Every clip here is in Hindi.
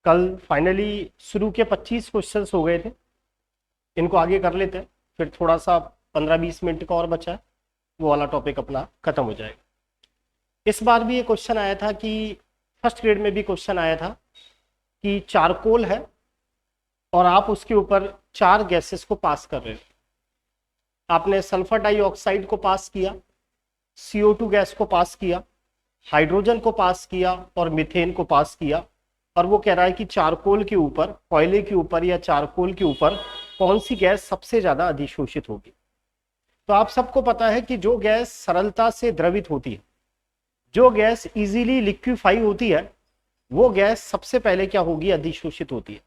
कल फाइनली शुरू के 25 क्वेश्चंस हो गए थे, इनको आगे कर लेते हैं, फिर थोड़ा सा 15-20 मिनट का और बचा है, वो वाला टॉपिक अपना खत्म हो जाएगा। इस बार भी ये क्वेश्चन आया था कि फर्स्ट ग्रेड में भी क्वेश्चन आया था कि चारकोल है और आप उसके ऊपर 4 गैसेस को पास कर रहे हो। आपने सल्फर डाइऑक्साइड को पास किया, CO2 गैस को पास किया, हाइड्रोजन को पास किया और मीथेन को पास किया, और वो कह रहा है कि चारकोल के ऊपर, कोयले के ऊपर या चारकोल के ऊपर कौन सी गैस सबसे ज्यादा अधिशोषित होगी। तो आप सबको पता है कि जो गैस सरलता से द्रवित होती है, जो गैस इजीली लिक्विफाई होती है, वो गैस सबसे पहले क्या होगी, अधिशोषित होती है।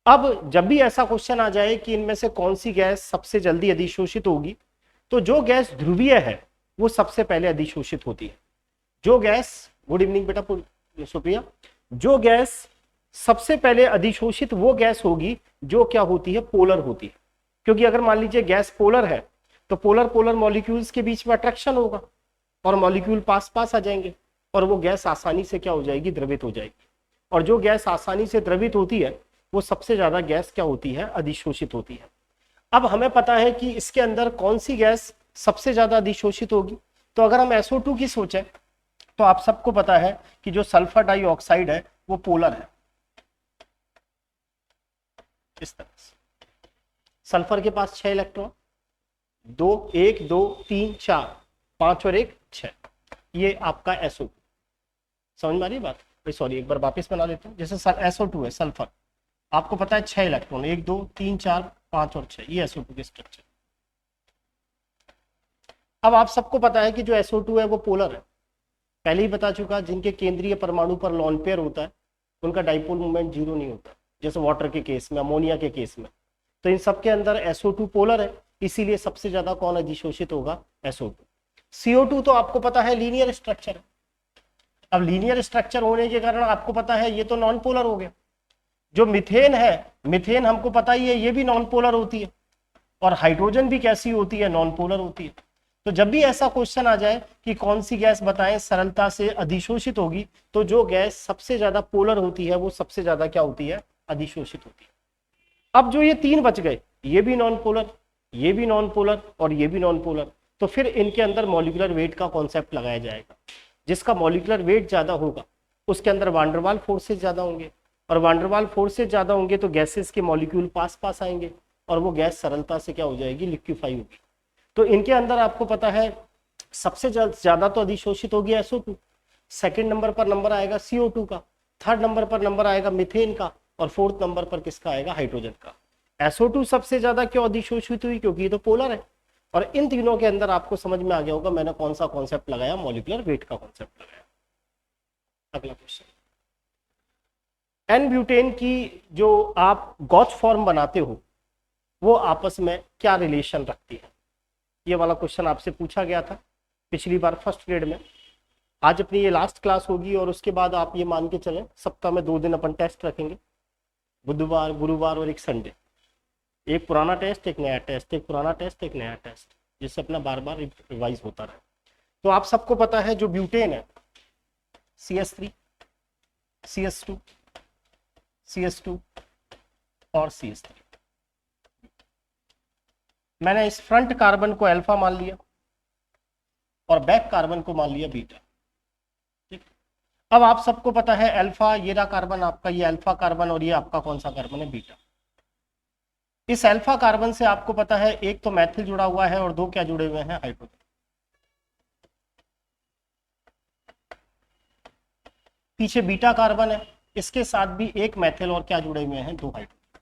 अब जब भी ऐसा क्वेश्चन आ जाए कि इनमें से कौन सी गैस सबसे जल्दी अधिशोषित होगी, तो जो गैस ध्रुवीय है वो सबसे पहले अधिशोषित होती है। जो गैस, गुड इवनिंग बेटा सुप्रिया, जो गैस सबसे पहले अधिशोषित वो गैस होगी जो क्या होती है, पोलर होती है। क्योंकि अगर मान लीजिए गैस पोलर है तो पोलर पोलर मॉलिक्यूल्स के बीच में अट्रैक्शन होगा और मॉलिक्यूल पास पास आ जाएंगे और वो गैस आसानी से क्या हो जाएगी, द्रवित हो जाएगी। और जो गैस आसानी से द्रवित होती है वो सबसे ज्यादा गैस क्या होती है, अधिशोषित होती है। अब हमें पता है कि इसके अंदर कौन सी गैस सबसे ज्यादा अधिशोषित होगी। तो अगर हम SO2 की सोचें तो आप सबको पता है कि जो सल्फर डाइऑक्साइड है वो पोलर है, इस तरह से। सल्फर के पास 6 इलेक्ट्रॉन, 2 1 2 3 4 5 और 1 6, ये आपका SO2। समझ में आ रही बात? सॉरी, एक बार वापस बना लेते हैं। जैसे SO2 है, सल्फर, आपको पता है 6 इलेक्ट्रॉन, 1 2 3 4 5 और 6, ये SO2 के स्ट्रक्चर। अब आप सबको पता है कि जो SO2 है वो पोलर है, पहले ही बता चुका, जिनके केंद्रीय परमाणु पर लॉन पेयर होता है उनका डाइपोल मूवमेंट 0 नहीं होता, जैसे वाटर के केस में, अमोनिया के केस में। तो इन सबके अंदर SO2 पोलर है, इसीलिए सबसे ज्यादा कौन अधिशोषित होगा, SO2। CO2 तो आपको पता है लीनियर स्ट्रक्चर है। अब लीनियर स्ट्रक्चर होने के कारण आपको पता है ये तो नॉन पोलर हो गया। जो मिथेन है, मिथेन हमको पता ही है ये भी नॉन पोलर होती है, और हाइड्रोजन भी कैसी होती है, नॉन पोलर होती है। तो जब भी ऐसा क्वेश्चन आ जाए कि कौन सी गैस बताएं सरलता से अधिशोषित होगी, तो जो गैस सबसे ज्यादा पोलर होती है वो सबसे ज्यादा क्या होती है, अधिशोषित होती है। अब जो ये 3 बच गए, ये भी नॉन पोलर, ये भी नॉन पोलर और ये भी नॉन पोलर, तो फिर इनके अंदर मॉलिक्यूलर वेट का कॉन्सेप्ट लगाया जाएगा। जिसका मॉलिक्यूलर वेट ज्यादा होगा उसके अंदर वांडरवाल फोर्सेज ज्यादा होंगे, और वांडरवाल फोर्सेज ज्यादा होंगे तो गैसेस के मॉलिक्यूल पास पास आएंगे और वो गैस सरलता से क्या हो जाएगी, लिक्विफाई होगी। तो इनके अंदर आपको पता है सबसे ज्यादा तो अधिशोषित होगी SO2, सेकंड नंबर पर नंबर आएगा CO2 का, थर्ड नंबर पर नंबर आएगा मीथेन का, और फोर्थ नंबर पर किसका आएगा, हाइड्रोजन का। SO2 सबसे ज्यादा क्यों अधिशोषित हुई, क्योंकि ये तो पोलर है। और इन तीनों के अंदर आपको समझ में आ गया होगा मैंने कौन सा कॉन्सेप्ट लगाया, मॉलिक्यूलर वेट का कॉन्सेप्ट लगाया। अगला क्वेश्चन, एन ब्यूटेन की जो आप गॉच फॉर्म बनाते हो वो आपस में क्या रिलेशन रखती है। ये वाला क्वेश्चन आपसे पूछा गया था पिछली बार फर्स्ट ग्रेड में। आज अपनी ये लास्ट क्लास होगी और उसके बाद आप ये मान के चलें सप्ताह में 2 दिन अपन टेस्ट रखेंगे, बुधवार, गुरुवार और एक संडे। एक पुराना टेस्ट, एक नया टेस्ट, एक पुराना टेस्ट, एक नया टेस्ट, जिससे अपना बार बार रिवाइज होता रहे। तो आप सबको पता है जो ब्यूटेन है, CS3, CS2, CS2 और CS3। मैंने इस फ्रंट कार्बन को अल्फा मान लिया और बैक कार्बन को मान लिया बीटा। ठीक, अब आप सबको पता है अल्फा, ये रहा कार्बन आपका, ये अल्फा कार्बन, और ये आपका कौन सा कार्बन है, बीटा। इस अल्फा कार्बन से आपको पता है एक तो मैथिल जुड़ा हुआ है और 2 क्या जुड़े हुए हैं, हाइड्रोजन। पीछे बीटा कार्बन है, इसके साथ भी एक मैथिल और क्या जुड़े हुए हैं, 2 हाइड्रोजन।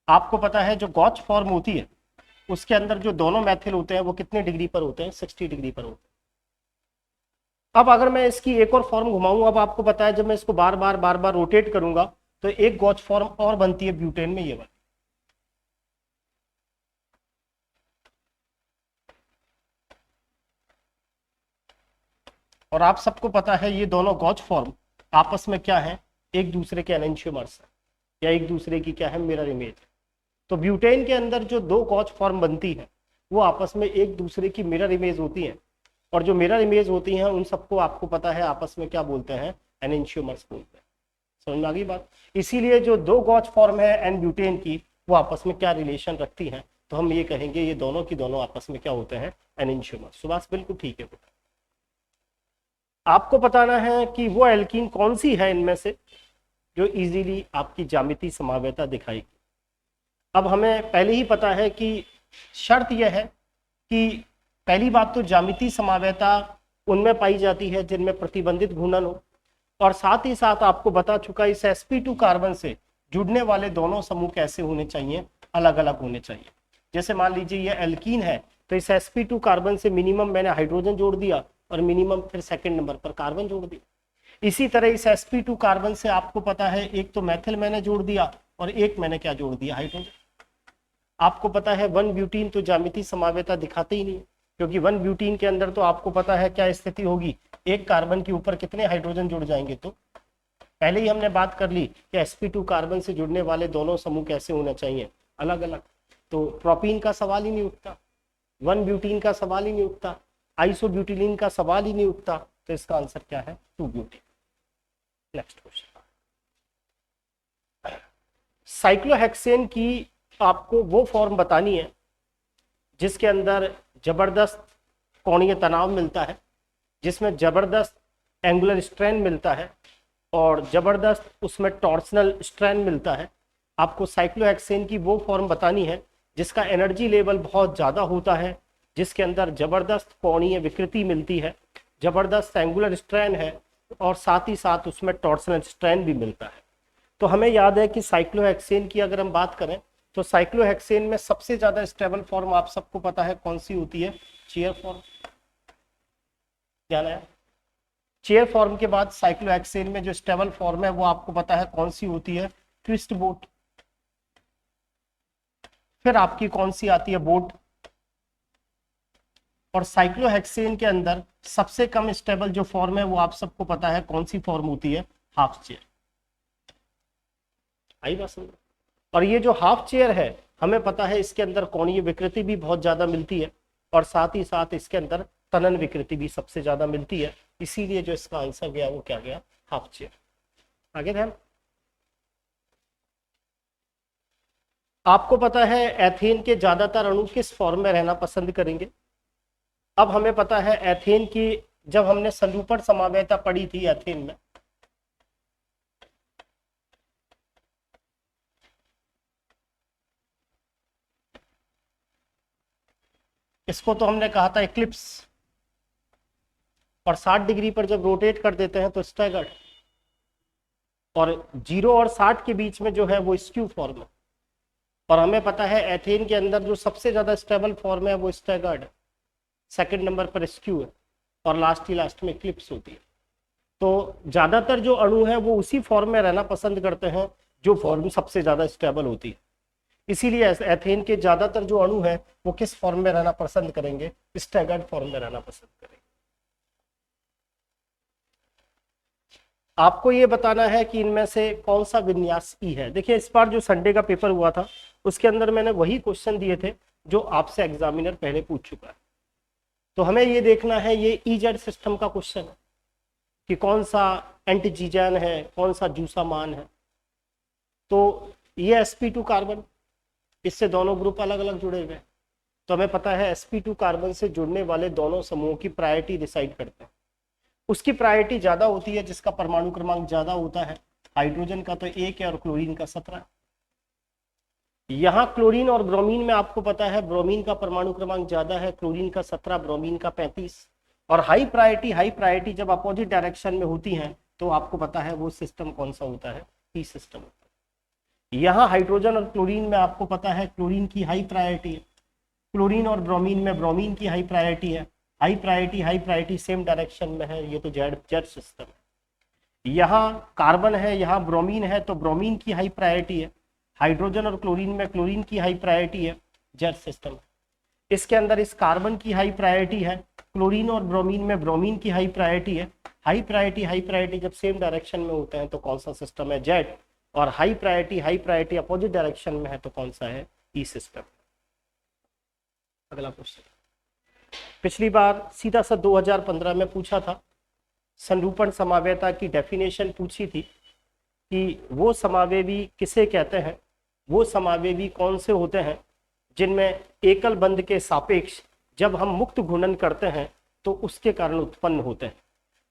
आपको पता है जो गॉच फॉर्म होती है उसके अंदर जो दोनों मैथिल होते हैं वो कितने डिग्री पर होते हैं, 60 डिग्री पर होते हैं। अब अगर मैं इसकी एक और फॉर्म घुमाऊं, अब आपको पता है जब मैं इसको बार बार रोटेट करूंगा तो एक गॉच फॉर्म और बनती है ब्यूटेन में, ये वाली। और आप सबको पता है ये दोनों गॉच फॉर्म आपस में क्या है, एक दूसरे के एनेंशियोमर्स है, या एक दूसरे की क्या है, मिरर इमेज है। तो ब्यूटेन के अंदर जो 2 गॉच फॉर्म बनती है वो आपस में एक दूसरे की मिरर इमेज होती है, और जो मिरर इमेज होती हैं उन सबको आपको पता है आपस में क्या बोलते हैं, एनेंशियोमर्स बोलते हैं। समझ में आ गई बात। इसीलिए जो दो गॉच फॉर्म है एन ब्यूटेन की, वो आपस में क्या रिलेशन रखती हैं, तो हम ये कहेंगे ये दोनों की दोनों आपस में क्या होते हैं, एनेंशियोमर। सुभाष बिल्कुल ठीक है बेटा। आपको बताना है कि वो एल्कीन कौन सी है इनमें से जो इजीली आपकी ज्यामितीय समवेता दिखाएगी। अब हमें पहले ही पता है कि शर्त यह है कि पहली बात तो ज्यामितीय समवेता उनमें पाई जाती है जिनमें प्रतिबंधित घूर्णन हो, और साथ ही साथ आपको बता चुका इस sp2 कार्बन से जुड़ने वाले दोनों समूह कैसे होने चाहिए, अलग अलग होने चाहिए। जैसे मान लीजिए ये एल्कीन है, तो इस sp2 कार्बन से मिनिमम मैंने हाइड्रोजन जोड़ दिया और मिनिमम फिर सेकंड नंबर पर कार्बन जोड़ दिया। इसी तरह इस sp2 कार्बन से आपको पता है एक तो मैथिल मैंने जोड़ दिया और एक मैंने क्या जोड़ दिया, हाइड्रोजन। आपको पता है 1 ब्यूटीन तो ज्यामितीय समवेता दिखाते ही नहीं, क्योंकि 1 ब्यूटीन के अंदर तो आपको पता है क्या स्थिति होगी, एक कार्बन के ऊपर कितने हाइड्रोजन जुड़ जाएंगे। तो पहले ही हमने बात कर ली कि sp2 कार्बन से जुड़ने वाले दोनों समूह कैसे होने चाहिए, अलग अलग। तो प्रोपीन का सवाल ही नहीं उठता, 1 ब्यूटीन का सवाल ही नहीं उठता, आइसोब्यूटिलीन का सवाल ही नहीं उठता। तो इसका आंसर क्या है, 2 ब्यूटीन। नेक्स्ट क्वेश्चन, साइक्लोहेक्सेन की आपको वो फॉर्म बतानी है जिसके अंदर जबरदस्त कोणीय तनाव मिलता है, जिसमें जबरदस्त एंगुलर स्ट्रेन मिलता है और जबरदस्त उसमें टॉर्सनल स्ट्रेन मिलता है। आपको साइक्लोहेक्सेन की वो फॉर्म बतानी है जिसका एनर्जी लेवल बहुत ज़्यादा होता है, जिसके अंदर जबरदस्त कोणीय विकृति मिलती है, जबरदस्त एंगुलर स्ट्रेन है और साथ ही साथ उसमें टॉर्सनल स्ट्रेन भी मिलता है। तो हमें याद है कि साइक्लोहेक्सेन की अगर हम बात करें तो साइक्लोहेक्सेन में सबसे ज्यादा स्टेबल फॉर्म आप सबको पता है कौन सी होती है, चेयर फॉर्म। ध्यान है, चेयर फॉर्म के बाद साइक्लोहेक्सेन में जो स्टेबल फॉर्म है वो आपको पता है कौन सी होती है, ट्विस्ट बोट। फिर आपकी कौन सी आती है, बोट। और साइक्लोहेक्सेन के अंदर सबसे कम स्टेबल जो फॉर्म है वो आप सबको पता है कौन सी फॉर्म होती है, हाफ चेयर। आई बात समझ। और ये जो हाफ चेयर है हमें पता है इसके अंदर कोणीय विकृति भी बहुत ज्यादा मिलती है और साथ ही साथ इसके अंदर तनन विकृति भी सबसे ज्यादा मिलती है, इसीलिए जो इसका आंसर गया वो क्या गया, हाफ चेयर। आगे ध्यान। आपको पता है एथेन के ज्यादातर अणु किस फॉर्म में रहना पसंद करेंगे। अब हमें पता है एथेन की जब हमने संरूपण समवेता पढ़ी थी एथेन में, इसको तो हमने कहा था इक्लिप्स, और 60 डिग्री पर जब रोटेट कर देते हैं तो स्टैगर्ड, और 0 और 60 के बीच में जो है वो स्क्यू फॉर्म है। और हमें पता है एथेन के अंदर जो सबसे ज्यादा स्टेबल फॉर्म है वो स्टैगर्ड है, सेकंड नंबर पर स्क्यू है और लास्ट में इक्लिप्स होती है। तो ज्यादातर जो अणु है वो उसी फॉर्म में रहना पसंद करते हैं जो फॉर्म सबसे ज्यादा स्टेबल होती है। इसीलिए एथेन के ज्यादातर जो अणु है वो किस फॉर्म में रहना पसंद करेंगे, स्टैगर्ड फॉर्म में रहना पसंद करेंगे। आपको ये बताना है कि इनमें से कौन सा विन्यास ई है। देखिए इस बार जो संडे का पेपर हुआ था उसके अंदर मैंने वही क्वेश्चन दिए थे जो आपसे एग्जामिनर पहले पूछ चुका है। तो हमें ये देखना है ये ईजेड सिस्टम का क्वेश्चन है कि कौन सा एंटीजीजन है, कौन सा जूसा मान है। तो ये sp2 कार्बन, इससे दोनों ग्रुप अलग अलग जुड़े हुए हैं। तो हमें पता है sp2 कार्बन से जुड़ने वाले दोनों समूहों की प्रायोरिटी डिसाइड करते हैं। उसकी प्रायोरिटी ज्यादा होती है जिसका परमाणु क्रमांक ज्यादा होता है। हाइड्रोजन का तो 1 है और क्लोरीन का 17। यहाँ क्लोरीन और ब्रोमीन में आपको पता है ब्रोमीन का परमाणु क्रमांक ज्यादा है, क्लोरीन का 17, ब्रोमीन का 35। और हाई प्रायोरिटी जब अपोजिट डायरेक्शन में होती हैं तो आपको पता है वो सिस्टम कौन सा होता है, पी सिस्टम होता है। यहाँ हाइड्रोजन और क्लोरीन में आपको पता है क्लोरीन की हाई प्रायोरिटी है, क्लोरीन और ब्रोमीन में ब्रोमीन की हाई प्रायोरिटी है। हाई प्रायोरिटी सेम डायरेक्शन में है, ये तो जेड सिस्टम है। यहाँ कार्बन है, यहाँ ब्रोमीन है, तो ब्रोमीन की हाई प्रायोरिटी है। हाइड्रोजन और क्लोरीन में क्लोरीन की हाई प्रायोरिटी है, जेड सिस्टम। इसके अंदर इस कार्बन की हाई प्रायोरिटी है, क्लोरीन और ब्रोमीन में ब्रोमीन की हाई प्रायोरिटी है। हाई प्रायोरिटी जब सेम डायरेक्शन में होते हैं तो कौन सा सिस्टम है, जेड। और हाई प्रायोरिटी अपोजिट डायरेक्शन में है तो कौन सा है, ई सिस्टम। अगला क्वेश्चन, पिछली बार सीधा सा 2015 में पूछा था, संरूपण समवेता की डेफिनेशन पूछी थी कि वो समावेवी किसे कहते हैं, वो समावेवी कौन से होते हैं जिनमें एकल बंध के सापेक्ष जब हम मुक्त घूर्णन करते हैं तो उसके कारण उत्पन्न होते हैं।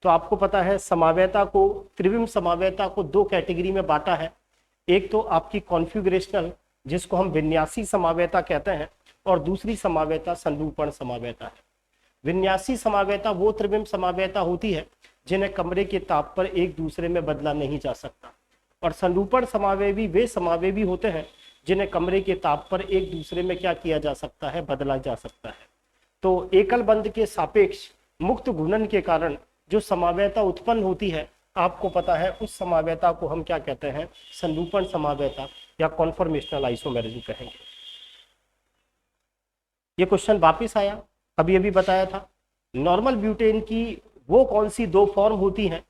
तो आपको पता है समावेयता को, त्रिविम समावेयता को दो कैटेगरी में बांटा है। एक तो आपकी कॉन्फ़िगरेशनल, जिसको हम विन्यासी समावेयता कहते हैं, और दूसरी समावेयता संरूपण समावेयता है। विन्यासी समावेयता वो त्रिविम समावेयता होती है जिन्हें कमरे के ताप पर एक दूसरे में बदला नहीं जा सकता, और संरूपण समावेवी वे समावेवी होते हैं जिन्हें कमरे के ताप पर एक दूसरे में क्या किया जा सकता है, बदला जा सकता है। तो एकल बंध के सापेक्ष मुक्त घूर्णन के कारण जो समावेयता उत्पन्न होती है, आपको पता है उस समावेयता को हम क्या कहते हैं, संरूपण समावेयता या कॉन्फॉर्मेशनल आइसोमेरिज्म कहेंगे। ये क्वेश्चन वापिस आया, अभी अभी बताया था। नॉर्मल ब्यूटेन की वो कौन सी दो फॉर्म होती हैं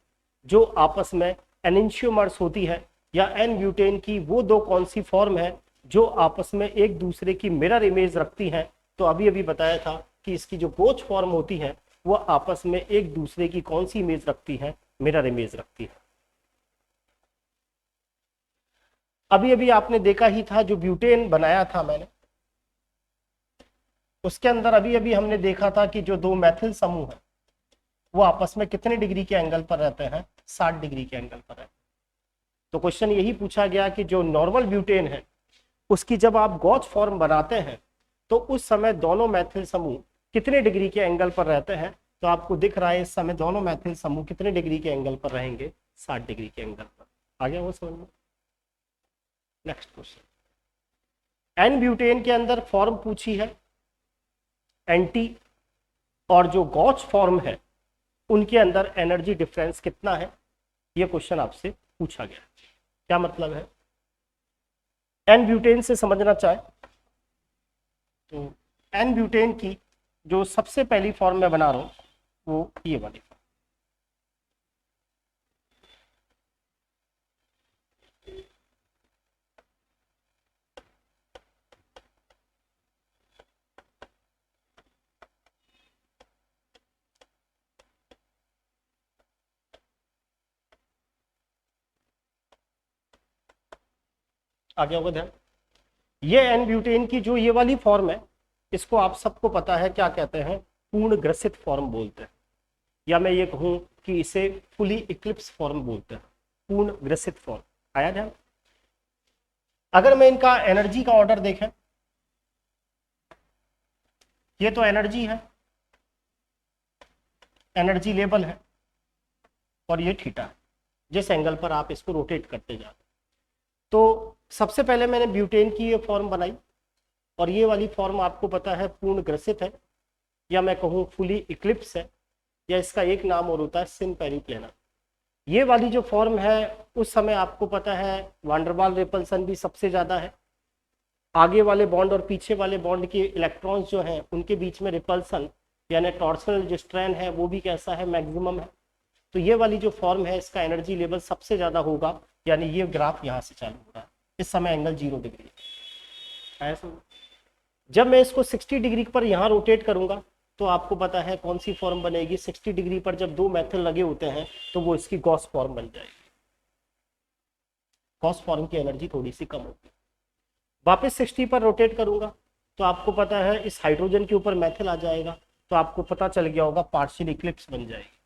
जो आपस में एनिंशियोमर्स होती है, या एन ब्यूटेन की वो दो कौन सी फॉर्म है जो आपस में एक दूसरे की मिरर इमेज रखती हैं। तो अभी अभी बताया था कि इसकी जो गोच फॉर्म होती है वो आपस में एक दूसरे की कौन सी इमेज रखती है, मिरर इमेज रखती है। अभी अभी आपने देखा ही था जो ब्यूटेन बनाया था मैंने, उसके अंदर अभी अभी हमने देखा था कि जो दो मैथिल समूह है वो आपस में कितने डिग्री के एंगल पर रहते हैं, 60 डिग्री के एंगल पर रहते हैं। तो क्वेश्चन यही पूछा गया कि जो नॉर्मल ब्यूटेन है उसकी जब आप गॉच फॉर्म बनाते हैं तो उस समय दोनों मैथिल समूह कितने डिग्री के एंगल पर रहते हैं। तो आपको दिख रहा है इस समय दोनों मैथिल समूह कितने डिग्री के एंगल पर रहेंगे, 60 डिग्री के एंगल पर। आ गया वो समझ में। नेक्स्ट क्वेश्चन, एन ब्यूटेन के अंदर फॉर्म पूछी है एंटी, और जो गॉच फॉर्म है उनके अंदर एनर्जी डिफरेंस कितना है, ये क्वेश्चन आपसे पूछा गया। क्या मतलब है, एन ब्यूटेन से समझना चाहे तो एन ब्यूटेन की जो सबसे पहली फॉर्म मैं बना रहा हूं वो ये वाली फॉर्म। आ गया होगा ध्यान। ये एन ब्यूटेन की जो ये वाली फॉर्म है, इसको आप सबको पता है क्या कहते हैं, पूर्ण ग्रसित फॉर्म बोलते हैं, या मैं ये कहूं कि इसे फुली इक्लिप्स फॉर्म बोलते हैं, पूर्ण ग्रसित फॉर्म। आया ध्यान। अगर मैं इनका एनर्जी का ऑर्डर देखें, ये तो एनर्जी है, एनर्जी लेवल है, और ये थीटा है, जिस एंगल पर आप इसको रोटेट करते जाते। तो सबसे पहले मैंने ब्यूटेन की ये फॉर्म बनाई, और ये वाली फॉर्म आपको पता है पूर्ण ग्रसित है, या मैं कहूँ फुली इक्लिप्स है, या इसका एक नाम और होता है सिन पेरिप्लेनर। ये वाली जो फॉर्म है उस समय आपको पता है वांडरवाल रिपल्सन भी सबसे ज़्यादा है। आगे वाले बॉन्ड और पीछे वाले बॉन्ड के इलेक्ट्रॉन्स जो हैं उनके बीच में रिपल्सन यानी टॉर्शनल जो स्ट्रैंड है वो भी कैसा है, मैक्सिमम है। तो ये वाली जो फॉर्म है इसका एनर्जी लेवल सबसे ज़्यादा होगा, यानी ये ग्राफ यहाँ से चालू हो रहा है, इस समय एंगल 0 डिग्री है। जब मैं इसको 60 डिग्री पर यहाँ रोटेट करूंगा तो आपको पता है कौन सी फॉर्म बनेगी, 60 डिग्री पर जब दो मेथल लगे होते हैं तो वो इसकी गॉस फॉर्म बन जाएगी। गॉस फॉर्म की एनर्जी थोड़ी सी कम होगी। वापस 60 पर रोटेट करूंगा तो आपको पता है इस हाइड्रोजन के ऊपर मेथल आ जाएगा, तो आपको पता चल गया होगा पार्शियल इक्लिप्स बन जाएगी।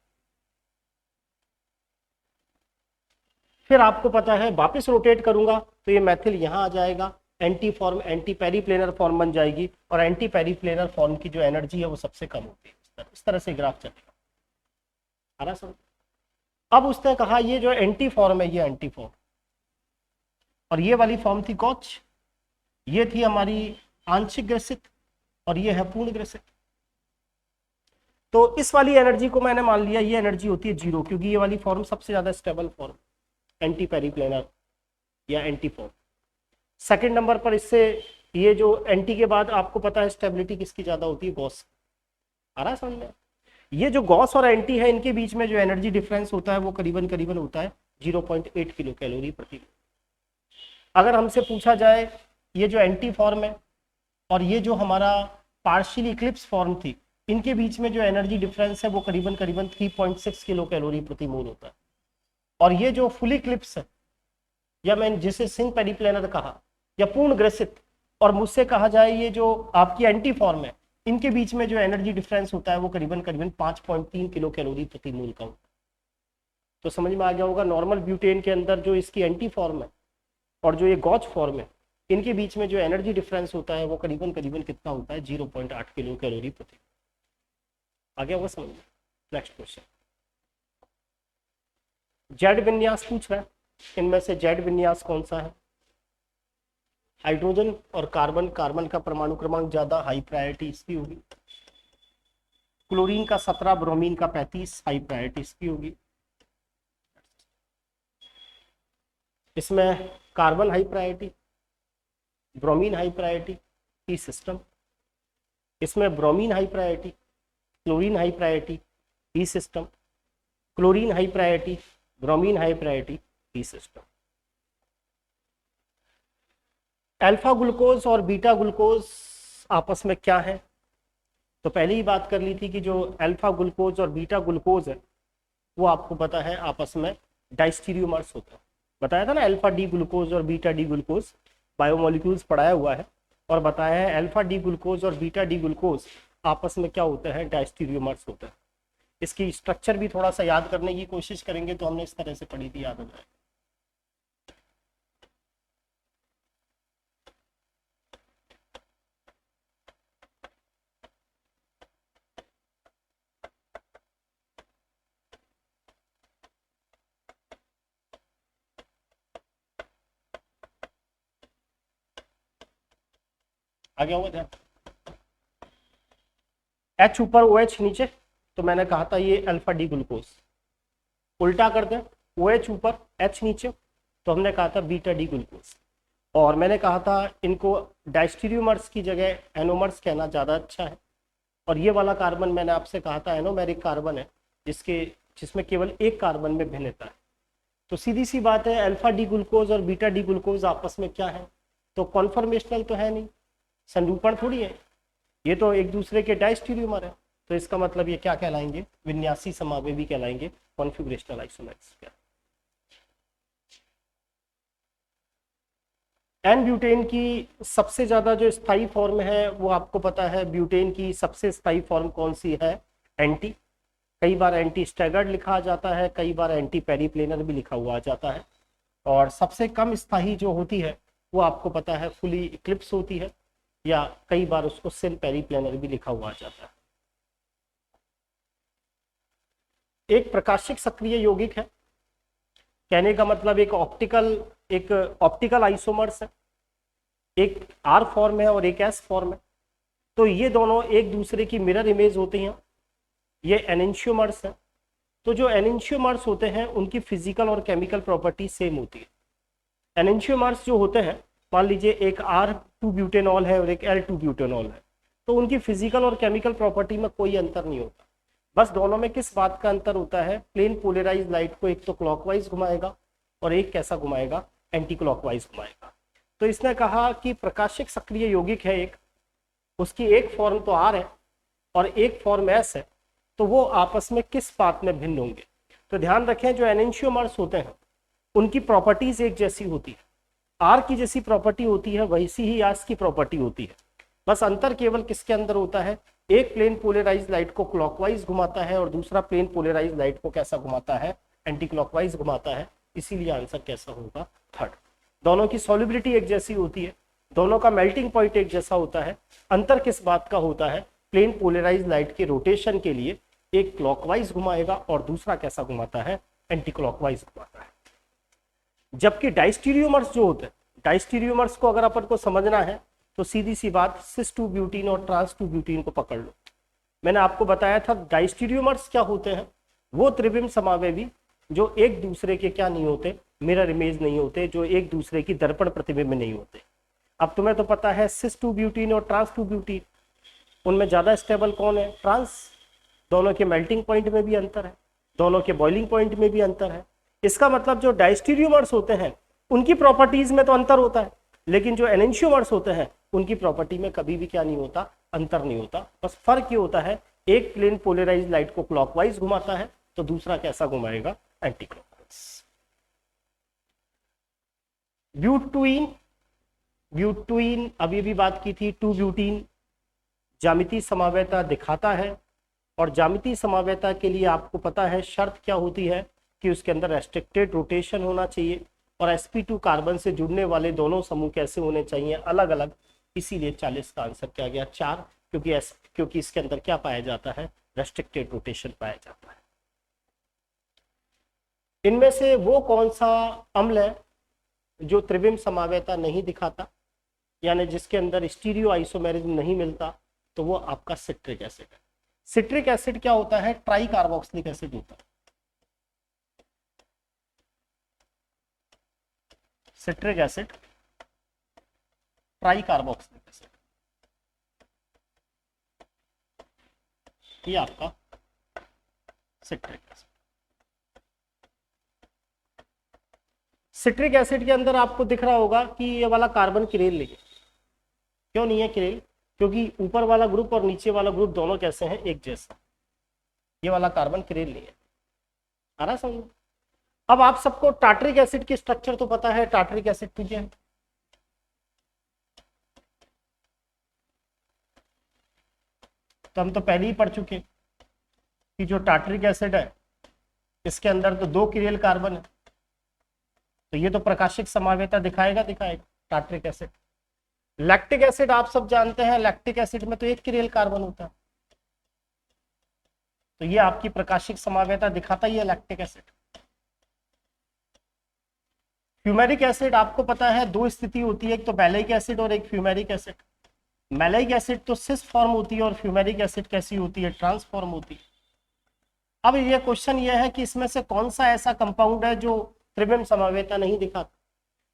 फिर आपको पता है वापस रोटेट करूंगा तो ये मेथल यहाँ आ जाएगा, anti form, anti periplanar form बन जाएगी, और एंटी पेरीप्लेनर फॉर्म की जो एनर्जी है वो सबसे कम होती है। इस तरह से ग्राफ चलेगा। आ रहा समझ। अब उसने कहा ये जो एंटी फॉर्म है ये एंटी फॉर्म, और ये वाली फॉर्म थी गॉच, ये थी हमारी आंशिक ग्रसित, और ये है पूर्ण ग्रसित। तो इस वाली एनर्जी को मैंने मान लिया ये एनर्जी होती है 0, क्योंकि ये वाली फॉर्म सबसे ज्यादा स्टेबल फॉर्म, एंटी पेरीप्लेनर या एंटी फॉर्म। सेकंड नंबर पर इससे ये जो एंटी के बाद आपको पता है स्टेबिलिटी किसकी ज्यादा होती है, गॉस। आ रहा है समझ में। ये जो गॉस और एंटी है इनके बीच में जो एनर्जी डिफरेंस होता है वो करीबन करीबन होता है 0.8 किलो कैलोरी प्रति। अगर हमसे पूछा जाए ये जो एंटी फॉर्म है और ये जो हमारा पार्शियल इक्लिप्स फॉर्म थी, इनके बीच में जो एनर्जी डिफरेंस है वो करीबन करीबन 3.6 किलो कैलोरी प्रति मोल होता है। और ये जो फुल इक्लिप्स है या मैं जिसे सिंक पेरिप्लेनर कहा या पूर्ण ग्रसित, और मुझसे कहा जाए ये जो आपकी एंटी फॉर्म है, इनके बीच में जो एनर्जी डिफरेंस होता है वो करीबन करीबन 5.3 किलो कैलोरी प्रति मोल का होता है। तो समझ में आ गया होगा, नॉर्मल ब्यूटेन के अंदर जो इसकी एंटी फॉर्म है और जो ये गॉच फॉर्म है, इनके बीच में जो एनर्जी डिफरेंस होता है वो करीबन करीबन कितना होता है, 0.8 किलो कैलोरी प्रति। आ गया होगा समझ में। नेक्स्ट क्वेश्चन, जेड विन्यास पूछ रहा है, इनमें से जेड विन्यास कौन सा है? हाइड्रोजन और कार्बन, कार्बन का परमाणु क्रमांक ज्यादा, हाई प्रायोरिटी इसकी होगी। क्लोरीन का 17, ब्रोमीन का 35, हाई प्रायोरिटी इसकी होगी। इसमें carbon high priority, bromine high priority, P system. इसमें bromine high priority, chlorine high priority, P system. Chlorine high priority, bromine high priority, P system. Alpha glucose और बीटा ग्लूकोज आपस में क्या है? तो पहले ही बात कर ली थी कि जो अल्फा ग्लूकोज और बीटा ग्लूकोज है वो आपको पता है आपस में डाइस्टीरियोमर्स होता है। बताया था ना, अल्फा डी ग्लूकोज और बीटा डी ग्लूकोज, बायोमोलिक्यूल्स पढ़ाया हुआ है, और बताया है अल्फा डी ग्लूकोज और बीटा डी ग्लूकोज आपस में क्या होता है, डाइस्टीरियोमर्स होता है। इसकी स्ट्रक्चर भी थोड़ा सा याद करने की कोशिश करेंगे तो हमने इस तरह से पढ़ी थी, याद हो जाए। आ गया होगा ध्यान, H ऊपर OH नीचे, तो मैंने कहा था ये अल्फा डी ग्लूकोज। उल्टा करते हैं, OH ऊपर H नीचे, तो हमने कहा था बीटा डी ग्लूकोज। और मैंने कहा था इनको डाइस्टीरियोमर्स की जगह एनोमर्स कहना ज़्यादा अच्छा है। और ये वाला कार्बन मैंने आपसे कहा था एनोमेरिक कार्बन है, जिसमें केवल एक कार्बन में भिन्नता है। तो सीधी सी बात है, अल्फा डी ग्लूकोज और बीटा डी ग्लूकोज आपस में क्या है, तो कॉन्फर्मेशनल तो है नहीं, संरूपण थोड़ी है, ये तो एक दूसरे के डाइस्टीरियोमर है। तो इसका मतलब ये क्या कहलाएंगे, विन्यासी समावेवी कहलाएंगे, कॉन्फिगरेशनल आइसोमर्स। एन ब्यूटेन की सबसे ज्यादा जो स्थायी फॉर्म है वो आपको पता है, ब्यूटेन की सबसे स्थायी फॉर्म कौन सी है, एंटी। कई बार एंटी स्टैगर्ड लिखा जाता है, कई बार एंटी पेरिप्लेनर भी लिखा हुआ जाता है। और सबसे कम स्थायी जो होती है वो आपको पता है फुली इक्लिप्स होती है, या कई बार उसको सिल पेरिप्लेनर भी लिखा हुआ जाता है। एक प्रकाशिक सक्रिय यौगिक है, कहने का मतलब एक ऑप्टिकल आइसोमर्स है, एक आर फॉर्म है और एक एस फॉर्म है। तो ये दोनों एक दूसरे की मिरर इमेज होती हैं, ये एनेंशियोमर्स है। तो जो एनेंशियोमर्स होते हैं उनकी फिजिकल और केमिकल प्रॉपर्टी सेम होती है। एनेंशियोमर्स जो होते हैं, मान लीजिए एक R2 ब्यूटेनॉल है और एक L2 ब्यूटेनॉल है, तो उनकी फिजिकल और केमिकल प्रॉपर्टी में कोई अंतर नहीं होता। बस दोनों में किस बात का अंतर होता है, प्लेन पोलराइज लाइट को एक तो क्लॉकवाइज घुमाएगा और एक कैसा घुमाएगा, एंटी क्लॉकवाइज घुमाएगा। तो इसने कहा कि प्रकाशिक सक्रिय यौगिक है एक, उसकी एक फॉर्म तो R है और एक फॉर्म S है, तो वो आपस में किस बात में भिन्न होंगे। तो ध्यान रखें, जो एनेंशियोमर्स होते हैं उनकी प्रॉपर्टीज एक जैसी होती है, आर की जैसी प्रॉपर्टी होती है, वैसी ही एस की प्रॉपर्टी होती है। बस अंतर केवल किसके अंदर होता है, एक प्लेन पोलराइज लाइट को क्लॉकवाइज घुमाता है और दूसरा प्लेन पोलराइज लाइट को कैसा घुमाता है, एंटी क्लॉकवाइज घुमाता है। इसीलिए आंसर कैसा होगा, थर्ड। दोनों की सॉल्युबिलिटी एक जैसी होती है, दोनों का मेल्टिंग पॉइंट एक जैसा होता है। अंतर किस बात का होता है, प्लेन पोलराइज लाइट के रोटेशन के लिए एक क्लॉकवाइज घुमाएगा और दूसरा कैसा घुमाता है, एंटी क्लॉकवाइज घुमाता है। जबकि डाइस्टीरियोमर्स जो होते हैं, डाइस्टीरियोमर्स को अगर अपन को समझना है तो सीधी सी बात, सिस 2 ब्यूटीन और ट्रांस 2 ब्यूटीन को पकड़ लो। मैंने आपको बताया था डाइस्टीरियोमर्स क्या होते हैं, वो त्रिविम समावेवी जो एक दूसरे के क्या नहीं होते, मिरर इमेज नहीं होते, जो एक दूसरे की दर्पण प्रतिबिंब नहीं होते। अब तुम्हें तो पता है सिस 2 ब्यूटीन और ट्रांस 2 ब्यूटीन, उनमें ज्यादा स्टेबल कौन है, ट्रांस। दोनों के मेल्टिंग पॉइंट में भी अंतर है, दोनों के बॉइलिंग पॉइंट में भी अंतर है। इसका मतलब जो डाइस्टीरियोमर्स होते हैं उनकी प्रॉपर्टीज में तो अंतर होता है, लेकिन जो एनेंशियोमर्स होते हैं उनकी प्रॉपर्टी में कभी भी क्या नहीं होता, अंतर नहीं होता। बस फर्क ये होता है, एक प्लेन पोलराइज लाइट को क्लॉकवाइज घुमाता है तो दूसरा कैसा घुमाएगा, एंटी क्लॉकवाइज। ब्यूटीन, ब्यूटीन अभी भी बात की थी, 2 ब्यूटीन ज्यामितीय समवेता दिखाता है, और ज्यामितीय समवेता के लिए आपको पता है शर्त क्या होती है कि उसके अंदर रेस्ट्रिक्टेड रोटेशन होना चाहिए, और sp2 कार्बन से जुड़ने वाले दोनों समूह कैसे होने चाहिए, अलग अलग। इसीलिए 40 का आंसर क्या गया 4, क्योंकि इसके अंदर क्या पाया जाता है, रेस्ट्रिक्टेड रोटेशन पाया जाता है। इनमें से वो कौन सा अम्ल है जो त्रिविम समवेता नहीं दिखाता, यानी जिसके अंदर स्टीरियो आइसोमेरिज्म नहीं मिलता, तो वो आपका सिट्रिक एसिड है। सिट्रिक एसिड क्या होता है, ट्राई कार्बोक्सिलिक एसिड होता है। Citric acid try carboxylic acid, ये आपका सिट्रिक एसिड। सिट्रिक एसिड के अंदर आपको दिख रहा होगा कि ये वाला कार्बन किरेल नहीं है। क्यों नहीं है किरेल, क्योंकि ऊपर वाला ग्रुप और नीचे वाला ग्रुप दोनों कैसे हैं, एक जैसा। ये वाला कार्बन किरेल नहीं है, आ रहा समझ। अब आप सबको टार्टरिक एसिड की स्ट्रक्चर तो पता है, टार्टरिक एसिड क्या है, तो हम तो पहले ही पढ़ चुके कि जो टार्टरिक एसिड है इसके अंदर तो 2 किरेल कार्बन है, तो ये तो प्रकाशिक समावेता दिखाएगा टार्टरिक एसिड। लैक्टिक एसिड आप सब जानते हैं, लैक्टिक एसिड में तो 1 किरेल कार्बन होता है, तो ये आपकी प्रकाशिक समावेता दिखाता ही है लैक्टिक एसिड। फ्यूमेरिक एसिड आपको पता है 2 स्थिति होती है, एक तो मैलाइक एसिड और एक फ्यूमेरिक एसिड। मैलाइक एसिड तो सिस फॉर्म होती है और फ्यूमेरिक एसिड कैसी होती है, ट्रांसफॉर्म होती है। अब ये क्वेश्चन ये है कि इसमें से कौन सा ऐसा कंपाउंड है जो त्रिविम समवेता नहीं दिखाता,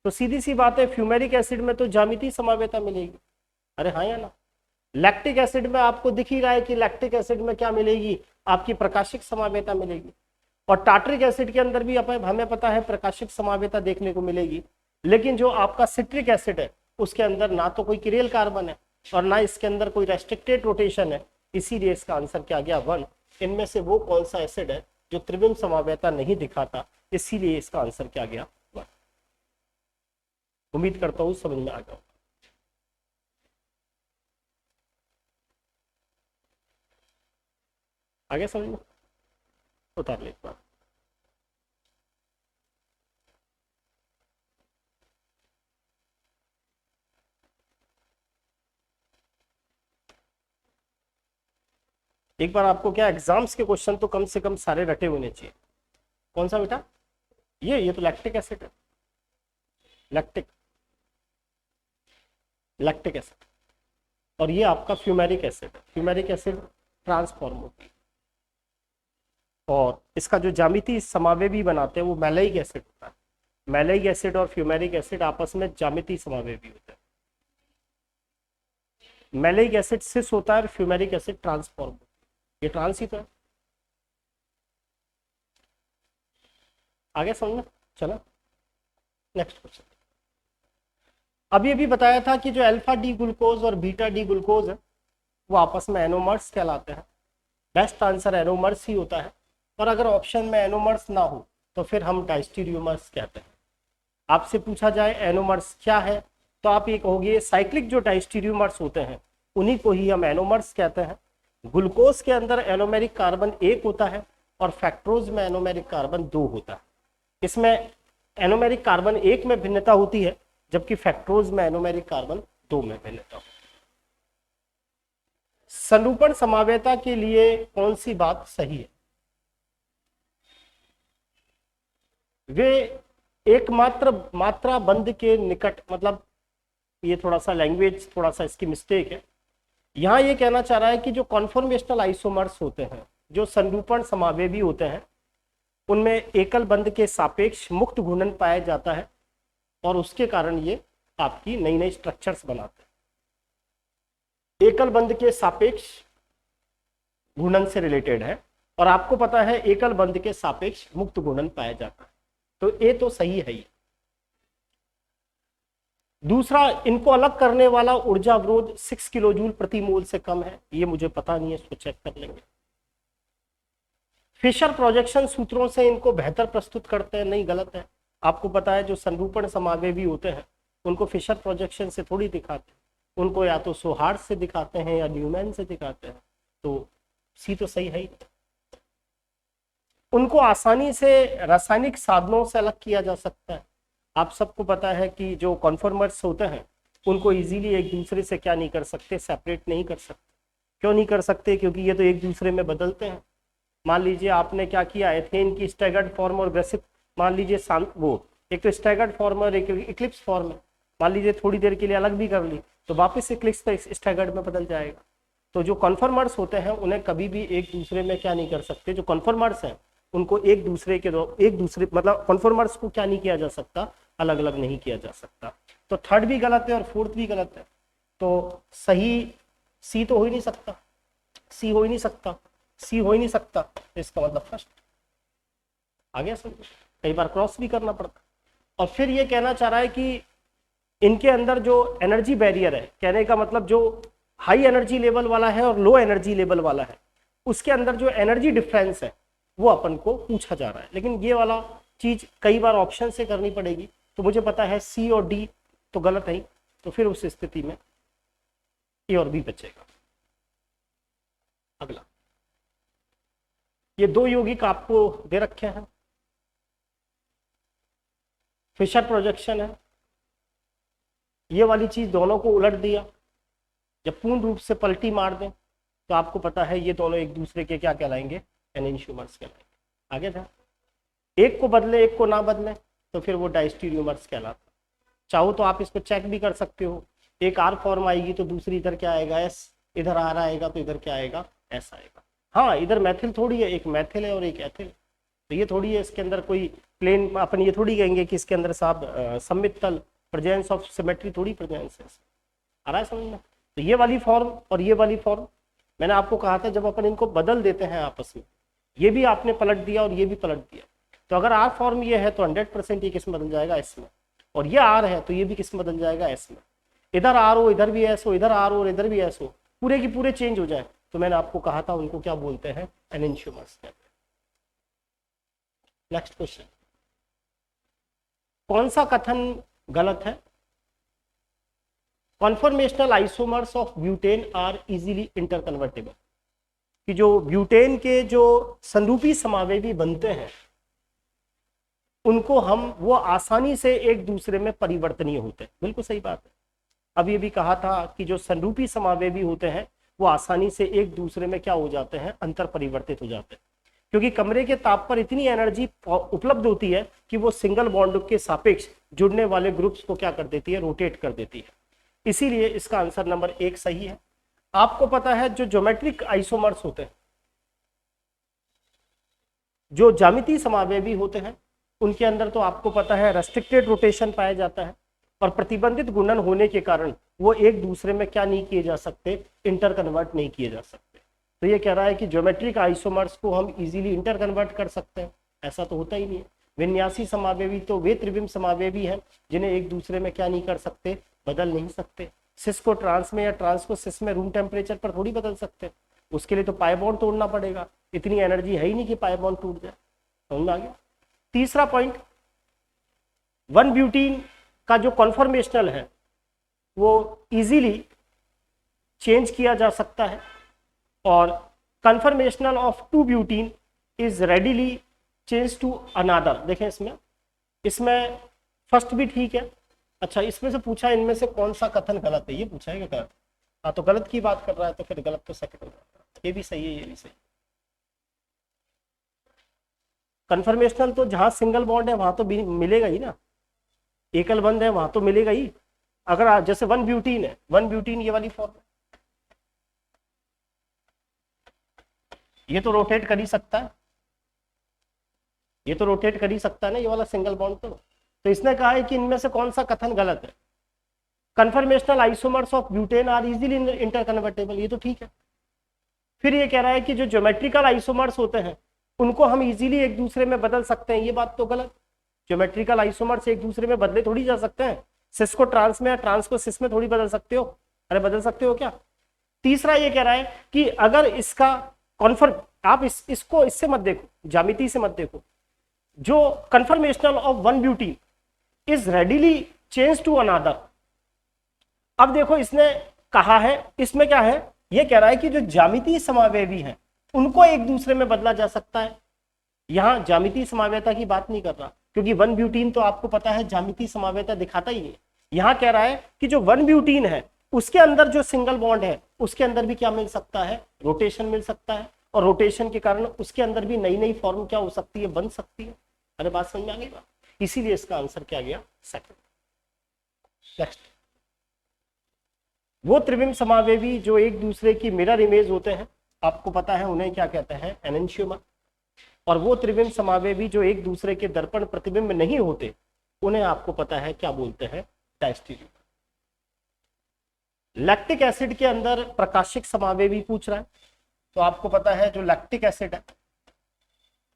तो सीधी सी बात है फ्यूमेरिक एसिड में तो ज्यामितीय समवेता मिलेगी। अरे हाँ या ना। लैक्टिक एसिड में आपको दिख ही रहा है कि लैक्टिक एसिड में क्या मिलेगी, आपकी प्रकाशिक समवेता मिलेगी, और टार्टरिक एसिड के अंदर भी हमें पता है प्रकाशिक समवेता देखने को मिलेगी। लेकिन जो आपका सिट्रिक एसिड है उसके अंदर ना तो कोई किरेल कार्बन है और ना इसके अंदर कोई रेस्ट्रिक्टेड रोटेशन है, इसीलिए इसका आंसर क्या गया 1। इनमें से वो कौन सा एसिड है जो त्रिविम समवेता नहीं दिखाता, इसीलिए इसका आंसर क्या गया 1। उम्मीद करता हूं समझ में आ गया। आगे समझ में उतार ले एक बार। एक बार आपको क्या एग्जाम्स के क्वेश्चन तो कम से कम सारे रटे होने चाहिए। कौन सा बेटा, ये तो लैक्टिक एसिड है, लैक्टिक एसिड, और ये आपका फ्यूमेरिक एसिड है। फ्यूमेरिक एसिड ट्रांसफॉर्म होती है, और इसका जो ज्यामितीय समावेवी बनाते हैं वो मैलाइक एसिड होता है। मैलाइक एसिड और फ्यूमेरिक एसिड आपस में ज्यामितीय समावेवी होते हैं। मैलाइक एसिड सिस होता है और फ्यूमेरिक एसिड ट्रांसफॉर्म होता है, ये ट्रांस ही तो है। आगे समझना, चलो नेक्स्ट क्वेश्चन। अभी अभी बताया था कि जो अल्फा डी ग्लूकोज और बीटा डी ग्लूकोज है वो आपस में एनोमर्स कहलाते हैं। बेस्ट आंसर एनोमर्स ही होता है, और अगर ऑप्शन में एनोमर्स ना हो तो फिर हम डायस्टीरियोमर्स कहते हैं। आपसे पूछा जाए एनोमर्स क्या है, तो आप ये कहोगे साइक्लिक जो डायस्टीरियोमर्स होते हैं उन्हीं को ही हम एनोमर्स कहते हैं। ग्लूकोज के अंदर एनोमेरिक कार्बन 1 होता है और फैक्ट्रोज में एनोमेरिक कार्बन 2 होता है। इसमें एनोमेरिक कार्बन 1 में भिन्नता होती है, जबकि फैक्ट्रोज में एनोमेरिक कार्बन 2 में भिन्नता होती है। संरूपण समावेता के लिए कौन सी बात सही है, वे एकमात्र मात्रा बंध के निकट, मतलब ये थोड़ा सा लैंग्वेज थोड़ा सा इसकी मिस्टेक है। यहाँ ये कहना चाह रहा है कि जो कॉन्फॉर्मेशनल आइसोमर्स होते हैं, जो संरूपण समावेवी होते हैं, उनमें एकल बंध के सापेक्ष मुक्त घूर्णन पाया जाता है, और उसके कारण ये आपकी नई नई स्ट्रक्चर्स बनाते हैं। एकल बंध के सापेक्ष घूर्णन से रिलेटेड है, और आपको पता है एकल बंध के सापेक्ष मुक्त घूर्णन पाया जाता है, तो ये तो सही है ही। दूसरा, इनको अलग करने वाला ऊर्जा अवरोध 6 किलो जूल प्रति मोल से कम है, ये मुझे पता नहीं है, इसको चेक कर लेंगे। फिशर प्रोजेक्शन सूत्रों से इनको बेहतर प्रस्तुत करते हैं, नहीं गलत है। आपको पता है जो संरूपण समावेवी होते हैं उनको फिशर प्रोजेक्शन से थोड़ी दिखाते हैं, उनको या तो सोहार्ड से दिखाते हैं या न्यूमैन से दिखाते हैं। तो सी तो सही है ही। उनको आसानी से रासायनिक साधनों से अलग किया जा सकता है। आप सबको पता है कि जो कॉन्फॉर्मर्स होते हैं उनको इजीली एक दूसरे से क्या नहीं कर सकते, सेपरेट नहीं कर सकते। क्यों नहीं कर सकते? क्योंकि ये तो एक दूसरे में बदलते हैं। मान लीजिए आपने क्या किया, एथेन की स्टैगर्ड फॉर्म और बेसिक, मान लीजिए वो एक तो स्टैगर्ड फॉर्म और एक इक्लिप्स फॉर्म है, मान लीजिए थोड़ी देर के लिए अलग भी कर ली तो वापस इक्लिप्स पे स्टैगर्ड में बदल जाएगा। तो जो कॉन्फॉर्मर्स होते हैं उन्हें कभी भी एक दूसरे में क्या नहीं कर सकते, जो कॉन्फॉर्मर्स हैं उनको एक दूसरे मतलब कॉन्फॉर्मर्स को क्या नहीं किया जा सकता, अलग अलग नहीं किया जा सकता। तो थर्ड भी गलत है और फोर्थ भी गलत है। तो सही सी तो हो ही नहीं सकता, सी हो ही नहीं सकता, सी हो ही नहीं सकता। इसका मतलब फर्स्ट आ गया समझ। कई बार क्रॉस भी करना पड़ता। और फिर ये कहना चाह रहा है कि इनके अंदर जो एनर्जी बैरियर है, कहने का मतलब जो हाई एनर्जी लेवल वाला है और लो एनर्जी लेवल वाला है, उसके अंदर जो एनर्जी डिफरेंस है वो अपन को पूछा जा रहा है। लेकिन ये वाला चीज कई बार ऑप्शन से करनी पड़ेगी, तो मुझे पता है सी और डी तो गलत है ही, तो फिर उस स्थिति में ए और बी बचेगा। अगला, ये दो यौगिक आपको दे रखे हैं, फिशर प्रोजेक्शन है, ये वाली चीज दोनों को उलट दिया, जब पूर्ण रूप से पलटी मार दें तो आपको पता है ये दोनों एक दूसरे के क्या कहलाएंगे, एनेंशियोमर्स कहलाएंगे। आगे था, एक को बदले एक को ना बदले तो फिर वो डायस्टीरियोमर्स कहलाता। चाहो तो आप इसको चेक भी कर सकते हो, एक आर फॉर्म आएगी तो दूसरी इधर क्या आएगा, एस, इधर आर आएगा तो इधर क्या आएगा, एस आएगा। हाँ, इधर मैथिल थोड़ी है, एक मैथिल है और एक एथिल, तो ये थोड़ी है, इसके अंदर कोई प्लेन अपन ये थोड़ी कहेंगे कि इसके अंदर साहब सममित तल प्रेजेंस ऑफ सिमेट्री थोड़ी प्रेजेंस है। आ रहा है समझ में? तो ये वाली फॉर्म और ये वाली फॉर्म, मैंने आपको कहा था जब अपन इनको बदल देते हैं आपस में, ये भी आपने पलट दिया और ये भी पलट दिया, तो अगर आर फॉर्म ये है तो 100% ये किस में बदल जाएगा, एस में। और ये आर है तो ये भी किस में बदल जाएगा, एस में। इधर आर हो इधर भी एस हो, इधर आर हो इधर भी एस हो, पूरे की पूरे चेंज हो जाए, तो मैंने आपको कहा था उनको क्या बोलते हैं, एनेंशियोमर्स कहते हैं। नेक्स्ट क्वेश्चन, कौन सा कथन गलत है? Conformational isomers of butane are easily interconvertible, कि जो ब्यूटेन के जो संरूपी समावेवी बनते हैं उनको वो आसानी से एक दूसरे में परिवर्तनीय होते हैं। बिल्कुल सही बात है। अब ये भी कहा था कि जो संरूपी समावेवी होते हैं वो आसानी से एक दूसरे में क्या हो जाते हैं, अंतर परिवर्तित हो जाते हैं, क्योंकि कमरे के ताप पर इतनी एनर्जी उपलब्ध होती है कि वो सिंगल बॉन्ड के सापेक्ष जुड़ने वाले ग्रुप्स को क्या कर देती है, रोटेट कर देती है। इसीलिए इसका आंसर नंबर 1 सही है। आपको पता है जो ज्योमेट्रिक आइसोमर्स होते हैं, जो ज्यामितीय समावेवी होते हैं, उनके अंदर तो आपको पता है रेस्ट्रिक्टेड रोटेशन पाया जाता है और प्रतिबंधित गुणन होने के कारण वो एक दूसरे में क्या नहीं किए जा सकते, इंटर कन्वर्ट नहीं किए जा सकते। तो ये कह रहा है कि ज्योमेट्रिक आइसोमर्स को हम इजीली इंटर कन्वर्ट कर सकते हैं, ऐसा तो होता ही नहीं है। विन्यासी समावेवी तो वे त्रिविम समावेवी हैं जिन्हें एक दूसरे में क्या नहीं कर सकते, बदल नहीं सकते। सिस को ट्रांस में या ट्रांस को सिस में रूम टेम्परेचर पर थोड़ी बदल सकते, उसके लिए तो पाई बॉन्ड तोड़ना पड़ेगा, इतनी एनर्जी है ही नहीं कि पाई बॉन्ड टूट जाए। समझ में आ गया? तीसरा पॉइंट, 1 ब्यूटीन का जो कॉन्फॉर्मेशनल है वो इजीली चेंज किया जा सकता है और conformational of 2 butene is readily change to another. देखें इसमें फर्स्ट भी ठीक है। अच्छा, इसमें से पूछा इनमें से कौन सा कथन गलत है, ये पूछा है क्या गलत? हाँ, तो गलत की बात कर रहा है तो फिर गलत तो सेकंड होगा। ये भी सही है, ये भी सही। कन्फर्मेशनल तो जहां सिंगल बॉन्ड है वहां तो मिलेगा ही ना, एकल बंद है वहां तो मिलेगा ही। अगर जैसे 1 ब्यूटीन है, 1 ब्यूटीन ये वाली फॉर्म, ये तो रोटेट कर ही सकता है, ये तो रोटेट कर ही सकता है ना, ये वाला सिंगल बॉन्ड तो इसने कहा है कि इनमें से कौन सा कथन गलत है? Conformational isomers of butane are easily interconvertible, ये तो ठीक है। फिर ये कह रहा है कि जो ज्योमेट्रिकल आइसोमर्स होते हैं उनको हम इजीली एक दूसरे में बदल सकते हैं, ये बात तो गलत। ज्योमेट्रिकल आइसोमर्स एक दूसरे में बदले थोड़ी जा सकते हैं, सिस को ट्रांस में या ट्रांस को सिस में थोड़ी बदल सकते हो, अरे बदल सकते हो क्या? तीसरा ये कह रहा है कि अगर इसका कॉन्फर्म, आप इसको इससे मत देखो, ज्यामिति से मत देखो, जो conformational of one butene is readily change to another. अब देखो इसने कहा है, इसमें क्या है, ये कह रहा है कि जो ज्यामितीय समावेवी हैं उनको एक दूसरे में बदला जा सकता है। यहां ज्यामितीय समावेयता की बात नहीं कर रहा, क्योंकि वन ब्यूटीन तो आपको पता है ज्यामितीय समावेयता दिखाता ही नहीं। यहां कह रहा है कि जो वन ब्यूटीन है उसके अंदर जो सिंगल बॉन्ड है उसके अंदर भी क्या मिल सकता है, रोटेशन मिल सकता है, और रोटेशन के कारण उसके अंदर भी नई नई फॉर्म क्या हो सकती है, बन सकती है। अरे बात समझ में आ गई बात, इसीलिए इसका आंसर क्या गया, सेकंड। नेक्स्ट, वो त्रिविम समावेवी जो एक दूसरे की मिरर इमेज होते हैं, आपको पता है उन्हें क्या कहते हैं, एनेंशियोमर। और वो त्रिविम समावेवी जो एक दूसरे के दर्पण प्रतिबिंब नहीं होते उन्हें आपको पता है क्या बोलते हैं, डायस्टेरियोमर। लैक्टिक एसिड के अंदर प्रकाशिक समावेवी पूछ रहा है, तो आपको पता है जो लैक्टिक एसिड है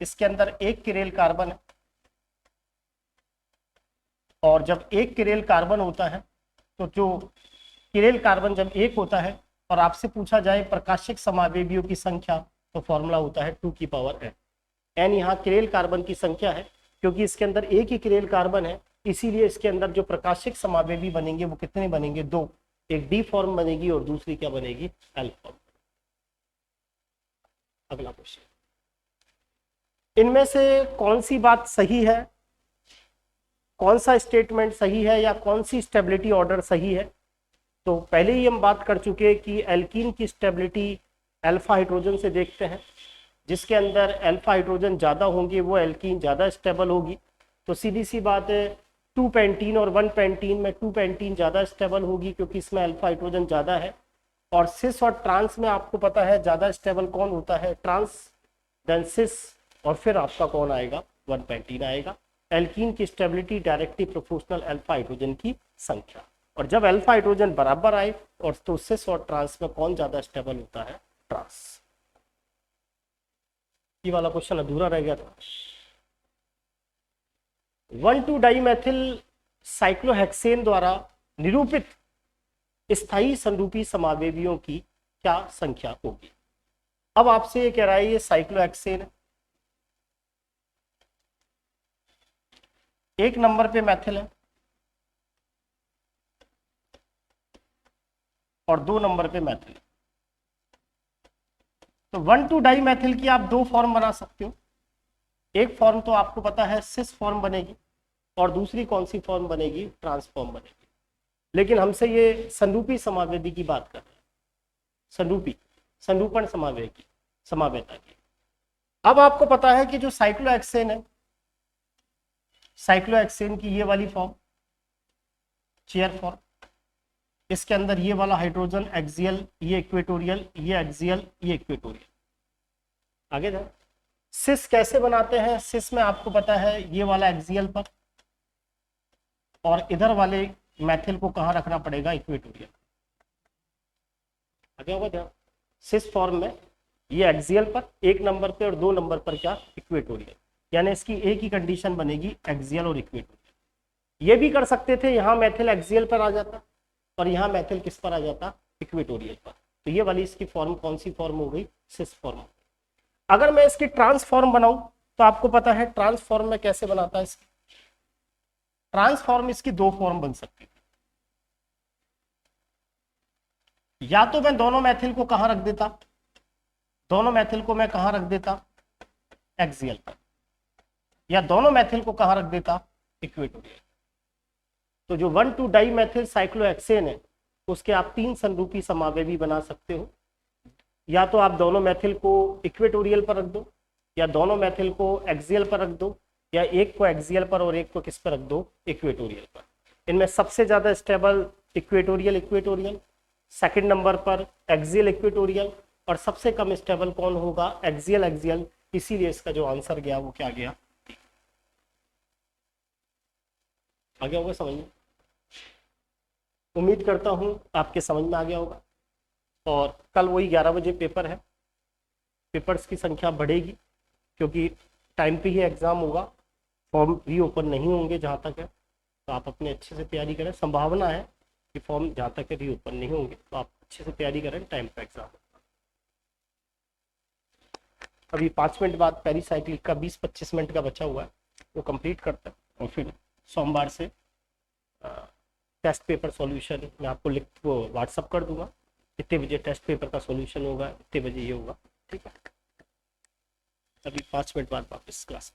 इसके अंदर एक किरेल कार्बन है, और जब एक किरेल कार्बन होता है तो जो किरेल कार्बन जब एक होता है और आपसे पूछा जाए प्रकाशिक समावेवियों की संख्या, तो फॉर्मूला होता है 2 की पावर n। n यहाँ किरेल कार्बन की संख्या है, क्योंकि इसके अंदर एक ही किरेल कार्बन है, इसीलिए इसके अंदर जो प्रकाशिक समावेवी बनेंगे वो कितने बनेंगे, 2। एक डी फॉर्म बनेगी और दूसरी क्या बनेगी, एल फॉर्म। अगला क्वेश्चन, इनमें से कौन सी बात सही है, कौन सा स्टेटमेंट सही है, या कौन सी स्टेबिलिटी ऑर्डर सही है। तो पहले ही हम बात कर चुके हैं कि एल्कीन की स्टेबिलिटी अल्फा हाइड्रोजन से देखते हैं, जिसके अंदर अल्फा हाइड्रोजन ज़्यादा होंगे वो एल्कीन ज़्यादा स्टेबल होगी। तो सीधी सी बात है, 2 पेंटीन और 1 पेंटीन में 2 पेंटीन ज़्यादा स्टेबल होगी क्योंकि इसमें अल्फा हाइड्रोजन ज़्यादा है। और सिस और ट्रांस में आपको पता है ज़्यादा स्टेबल कौन होता है, ट्रांस, देन सिस, और फिर आपका कौन आएगा, 1 पेंटीन आएगा। एल्कीन की stability directly proportional alpha hydrogen की संख्या, और जब अल्फा हाइड्रोजन बराबर आए और तो सिस और ट्रांस में कौन ज्यादा स्टेबल होता है, ट्रांस। ये वाला क्वेश्चन अधूरा रह गया था। 1,2-डाइमेथिल साइक्लोहेक्सेन द्वारा निरूपित स्थायी संरूपी समावेवियों की क्या संख्या होगी। अब आपसे ये कह रहा है, ये साइक्लोहेक्सेन है, एक नंबर पे मैथिल है और 2 नंबर पे मैथिल है। तो 1,2-डाइमेथिल की आप 2 फॉर्म बना सकते हो। एक फॉर्म तो आपको पता है सिस फॉर्म बनेगी, और दूसरी कौन सी फॉर्म बनेगी, ट्रांसफॉर्म बनेगी। लेकिन हमसे ये संरूपी समावेदी की बात कर रहे हैं, संरूपी, संरूपण समावेयता की। अब आपको पता है कि जो साइक्लोहेक्सेन है, साइक्लोहेक्सेन की ये वाली फॉर्म चेयर फॉर्म, इसके अंदर ये वाला हाइड्रोजन एक्सियल, ये इक्वेटोरियल, ये एक्सियल, ये इक्वेटोरियल। आगे जाए, सिस कैसे बनाते हैं, सिस में आपको पता है ये वाला एक्सियल पर, और इधर वाले मैथिल को कहाँ रखना पड़ेगा, इक्वेटोरियल। आगे होगा ध्यान, सिस फॉर्म में ये एक्सियल पर 1 नंबर पे और 2 नंबर पर क्या, इक्वेटोरियल। यानी इसकी एक ही कंडीशन बनेगी, एक्सियल और इक्वेटोरियल। ये भी कर सकते थे, यहाँ मैथिल एक्सियल पर आ जाता और यहाँ मैथिल किस पर आ जाता, इक्वेटोरियल पर। तो ये वाली इसकी फॉर्म कौन सी फॉर्म हो गई, सिस फॉर्म। अगर मैं इसकी ट्रांसफॉर्म बनाऊं तो आपको पता है ट्रांसफॉर्म में कैसे बनाता है इसकी, ट्रांसफॉर्म इसकी 2 फॉर्म बन सकती है। या तो मैं दोनों मैथिल को कहां रख देता, दोनों मैथिल को मैं कहां रख देता, एक्सियल पर, या दोनों मैथिल को कहां रख देता, इक्वेटोरियल। तो जो 1,2-डाइमेथिल साइक्लोहेक्सेन है उसके आप 3 संरूपी समावेवी बना सकते हो। या तो आप दोनों मैथिल को इक्वेटोरियल पर रख दो, या दोनों मैथिल को एक्सियल पर रख दो, या एक को एक्सियल पर और एक को किस पर रख दो, इक्वेटोरियल पर। इनमें सबसे ज्यादा stable equatorial, equatorial, second number पर एक्सियल, इक्वेटोरियल, और सबसे कम स्टेबल कौन होगा, एक्सियल, एक्सियल। इसीलिए इसका जो आंसर गया वो क्या गया, आगे होगा समझ में। उम्मीद करता हूं आपके समझ में आ गया होगा। और कल वही 11 बजे पेपर है, पेपर्स की संख्या बढ़ेगी क्योंकि टाइम पे ही एग्जाम होगा, फॉर्म भी ओपन नहीं होंगे जहाँ तक है। तो आप अपने अच्छे से तैयारी करें, संभावना है कि फॉर्म जहाँ तक है री ओपन नहीं होंगे, तो आप अच्छे से तैयारी करें, टाइम पे एग्जाम। अभी 5 मिनट बाद पेरिसाइक्लिक का 20-25 मिनट का बचा हुआ है, वो कंप्लीट करता है और फिर सोमवार से टेस्ट पेपर सॉल्यूशन मैं आपको लिख वो व्हाट्सअप कर दूंगा, इतने बजे टेस्ट पेपर का सॉल्यूशन होगा, इतने बजे ये होगा, ठीक है। अभी 5 मिनट बाद वापस क्लास।